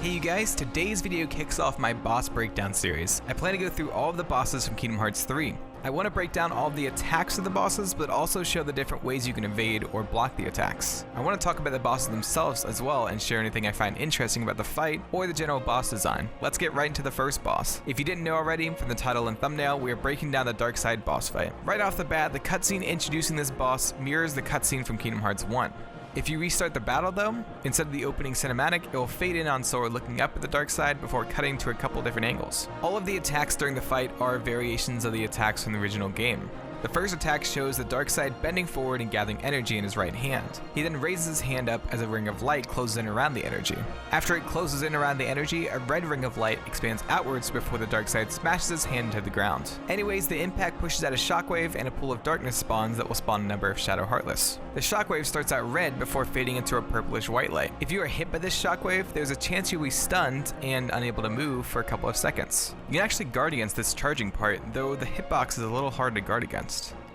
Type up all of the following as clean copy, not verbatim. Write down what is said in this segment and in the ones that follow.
Hey you guys, today's video kicks off my boss breakdown series. I plan to go through all of the bosses from Kingdom Hearts 3. I want to break down all of the attacks of the bosses, but also show the different ways you can evade or block the attacks. I want to talk about the bosses themselves as well and share anything I find interesting about the fight or the general boss design. Let's get right into the first boss. If you didn't know already, from the title and thumbnail, we are breaking down the Darkside boss fight. Right off the bat, the cutscene introducing this boss mirrors the cutscene from Kingdom Hearts 1. If you restart the battle though, instead of the opening cinematic, it will fade in on Sora looking up at the Darkside before cutting to a couple different angles. All of the attacks during the fight are variations of the attacks from the original game. The first attack shows the Darkside bending forward and gathering energy in his right hand. He then raises his hand up as a ring of light closes in around the energy. After it closes in around the energy, a red ring of light expands outwards before the Darkside smashes his hand into the ground. Anyways, the impact pushes out a shockwave and a pool of darkness spawns that will spawn a number of Shadow Heartless. The shockwave starts out red before fading into a purplish white light. If you are hit by this shockwave, there's a chance you'll be stunned and unable to move for a couple of seconds. You can actually guard against this charging part, though the hitbox is a little hard to guard against.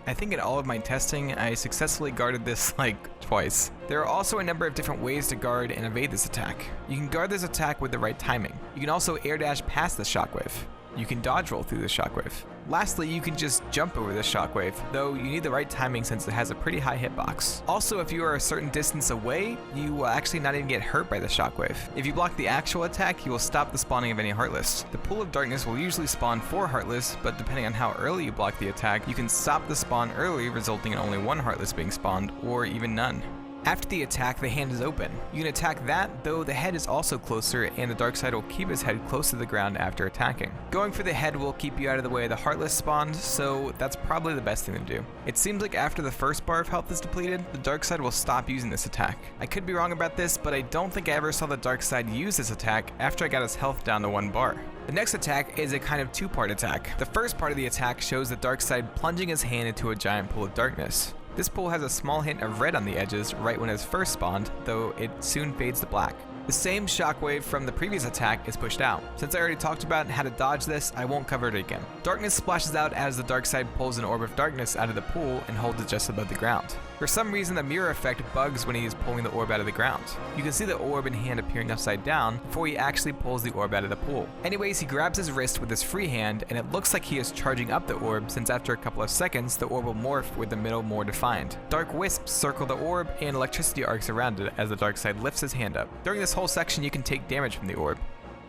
I think in all of my testing, I successfully guarded this like twice. There are also a number of different ways to guard and evade this attack. You can guard this attack with the right timing. You can also air dash past the shockwave. You can dodge roll through the shockwave. Lastly, you can just jump over the shockwave, though you need the right timing since it has a pretty high hitbox. Also, if you are a certain distance away, you will actually not even get hurt by the shockwave. If you block the actual attack, you will stop the spawning of any Heartless. The pool of darkness will usually spawn 4 Heartless, but depending on how early you block the attack, you can stop the spawn early, resulting in only 1 Heartless being spawned, or even none. After the attack, the hand is open. You can attack that, though the head is also closer, and the Darkside will keep his head close to the ground after attacking. Going for the head will keep you out of the way of the Heartless spawned, so that's probably the best thing to do. It seems like after the first bar of health is depleted, the Darkside will stop using this attack. I could be wrong about this, but I don't think I ever saw the Darkside use this attack after I got his health down to 1 bar. The next attack is a kind of 2-part attack. The first part of the attack shows the Darkside plunging his hand into a giant pool of darkness. This pool has a small hint of red on the edges right when it's first spawned, though it soon fades to black. The same shockwave from the previous attack is pushed out. Since I already talked about how to dodge this, I won't cover it again. Darkness splashes out as the Darkside pulls an orb of darkness out of the pool and holds it just above the ground. For some reason, the mirror effect bugs when he is pulling the orb out of the ground. You can see the orb and hand appearing upside down before he actually pulls the orb out of the pool. Anyways, he grabs his wrist with his free hand, and it looks like he is charging up the orb, since after a couple of seconds, the orb will morph with the middle more defined. Dark wisps circle the orb, and electricity arcs around it as the Darkside lifts his hand up. During this whole section, you can take damage from the orb.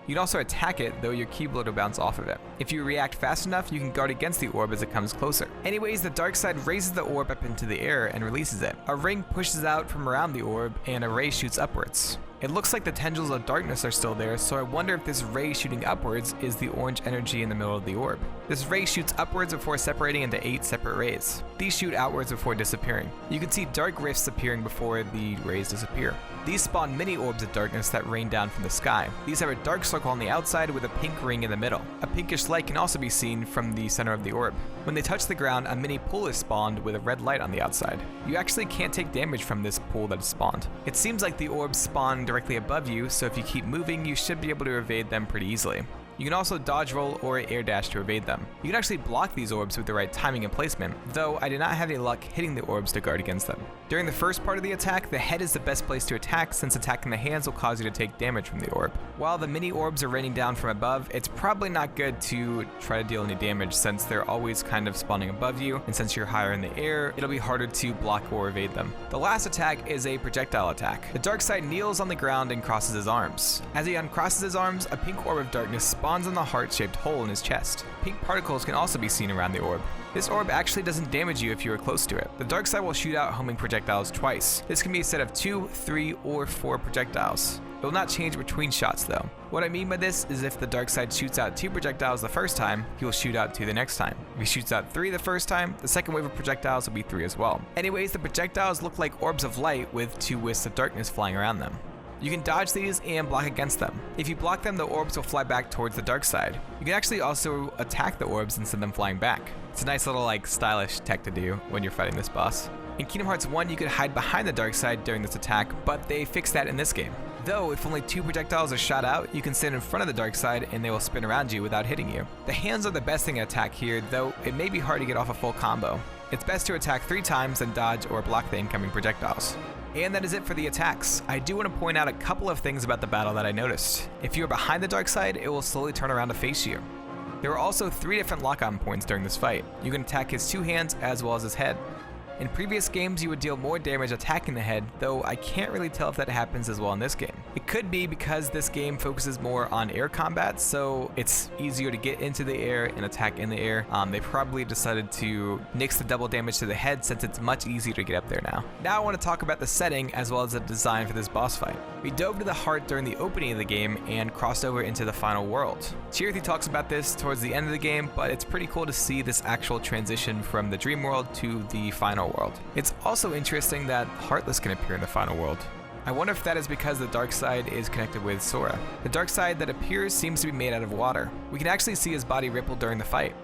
You can also attack it, though your keyblade will bounce off of it. If you react fast enough, you can guard against the orb as it comes closer. Anyways, the Darkside raises the orb up into the air and releases it. A ring pushes out from around the orb, and a ray shoots upwards. It looks like the tendrils of darkness are still there, so I wonder if this ray shooting upwards is the orange energy in the middle of the orb. This ray shoots upwards before separating into 8 separate rays. These shoot outwards before disappearing. You can see dark rifts appearing before the rays disappear. These spawn mini orbs of darkness that rain down from the sky. These have a dark circle on the outside with a pink ring in the middle. A pinkish light can also be seen from the center of the orb. When they touch the ground, a mini pool is spawned with a red light on the outside. You actually can't take damage from this pool that is spawned. It seems like the orbs spawn directly above you, so if you keep moving, you should be able to evade them pretty easily. You can also dodge roll or air dash to evade them. You can actually block these orbs with the right timing and placement, though I did not have any luck hitting the orbs to guard against them. During the first part of the attack, the head is the best place to attack since attacking the hands will cause you to take damage from the orb. While the mini orbs are raining down from above, it's probably not good to try to deal any damage since they're always kind of spawning above you, and since you're higher in the air, it'll be harder to block or evade them. The last attack is a projectile attack. The Darkside kneels on the ground and crosses his arms. As he uncrosses his arms, a pink orb of darkness spawns on the heart-shaped hole in his chest. Pink particles can also be seen around the orb. This orb actually doesn't damage you if you are close to it. The Darkside will shoot out homing projectiles twice. This can be a set of 2, 3, or 4 projectiles. It will not change between shots though. What I mean by this is if the Darkside shoots out 2 projectiles the first time, he will shoot out 2 the next time. If he shoots out 3 the first time, the second wave of projectiles will be 3 as well. Anyways, the projectiles look like orbs of light with 2 wisps of darkness flying around them. You can dodge these and block against them. If you block them, the orbs will fly back towards the Darkside. You can actually also attack the orbs and send them flying back. It's a nice little stylish tech to do when you're fighting this boss. In Kingdom Hearts 1, you could hide behind the Darkside during this attack, but they fixed that in this game. Though, if only 2 projectiles are shot out, you can stand in front of the Darkside and they will spin around you without hitting you. The hands are the best thing to attack here, though it may be hard to get off a full combo. It's best to attack 3 times and dodge or block the incoming projectiles. And that is it for the attacks. I do want to point out a couple of things about the battle that I noticed. If you are behind the Darkside, it will slowly turn around to face you. There are also 3 different lock-on points during this fight. You can attack his 2 hands as well as his head. In previous games, you would deal more damage attacking the head, though I can't really tell if that happens as well in this game. It could be because this game focuses more on air combat, so it's easier to get into the air and attack in the air. They probably decided to nix the double damage to the head since it's much easier to get up there now. Now I want to talk about the setting as well as the design for this boss fight. We dove to the heart during the opening of the game and crossed over into the final world. Chirithy talks about this towards the end of the game, but it's pretty cool to see this actual transition from the dream world to the final world. It's also interesting that Heartless can appear in the final world. I wonder if that is because the Darkside is connected with Sora. The Darkside that appears seems to be made out of water. We can actually see his body ripple during the fight.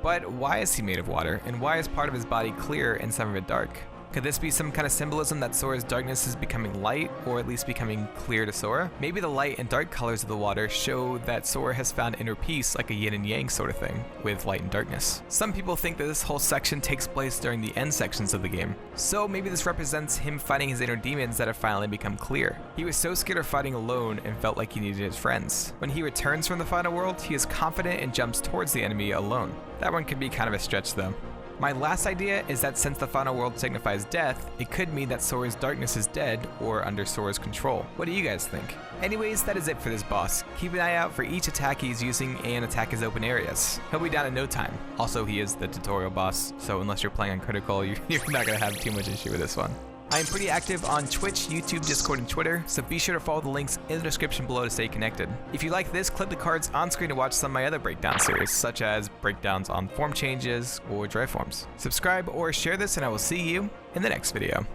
But why is he made of water, and why is part of his body clear and some of it dark? Could this be some kind of symbolism that Sora's darkness is becoming light, or at least becoming clear to Sora? Maybe the light and dark colors of the water show that Sora has found inner peace, like a yin and yang sort of thing, with light and darkness. Some people think that this whole section takes place during the end sections of the game, so maybe this represents him fighting his inner demons that have finally become clear. He was so scared of fighting alone and felt like he needed his friends. When he returns from the final world, he is confident and jumps towards the enemy alone. That one could be kind of a stretch though. My last idea is that since the final world signifies death, it could mean that Sora's darkness is dead or under Sora's control. What do you guys think? Anyways, that is it for this boss. Keep an eye out for each attack he's using and attack his open areas. He'll be down in no time. Also, he is the tutorial boss, so unless you're playing on critical, you're not going to have too much issue with this one. I am pretty active on Twitch, YouTube, Discord, and Twitter, so be sure to follow the links in the description below to stay connected. If you like this, click the cards on screen to watch some of my other breakdown series, such as breakdowns on form changes or dry forms. Subscribe or share this, and I will see you in the next video.